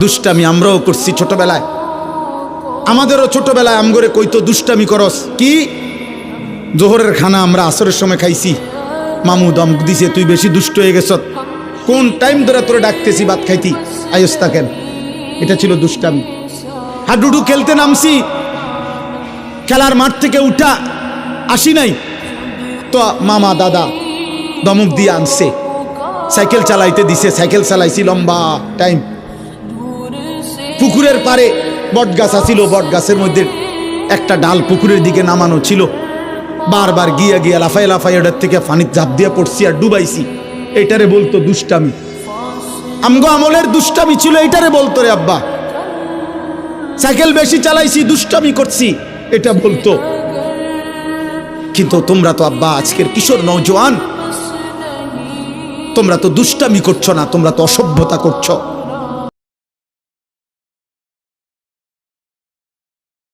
দুষ্টামি আমরাও করছি ছোটবেলায়। আমাদেরও ছোটবেলায় আমগরে কইতো দুষ্টামি করস কি। জোহরের খানা আমরা আসরের সময় খাইছি, মামু দম দিছে তুই বেশি দুষ্ট হয়ে গেছ, কোন টাইম ধরে তোরে ডাকতেছি ভাত খাইতি, আয়স থাকেন। এটা ছিল দুষ্টামি। হাডুডু খেলতে নামছি, খেলার মাঠ থেকে উঠা আসি নাই তো মামা দাদা দমক দিয়ে আনছে, সাইকেল চালাইতে দিছে, সাইকেল চালাইছি লম্বা টাইম। পুকুরের পারে বট গাছ আছিল, বট গাছের মধ্যে একটা ডাল পুকুরের দিকে নামানো ছিল, বারবার গিয়া গিয়া লাফাই লাফাই ওটার থেকে পানির ঝাঁপ দিয়ে পড়ছি আর ডুবাইছি। এটারে বলতো দুষ্টামি। আমগো আমলের দুষ্টামি ছিল, এটারে বলতো রে আব্বা। সাইকেল বেশি চালাইছি, দুষ্টামি করছি, এটা বলতো। কিন্তু তোমরা তো আব্বা আজকের কিশোর নওজোয়ান, তোমরা তো দুষ্টামি করছো না, তোমরা তো অসভ্যতা করছো।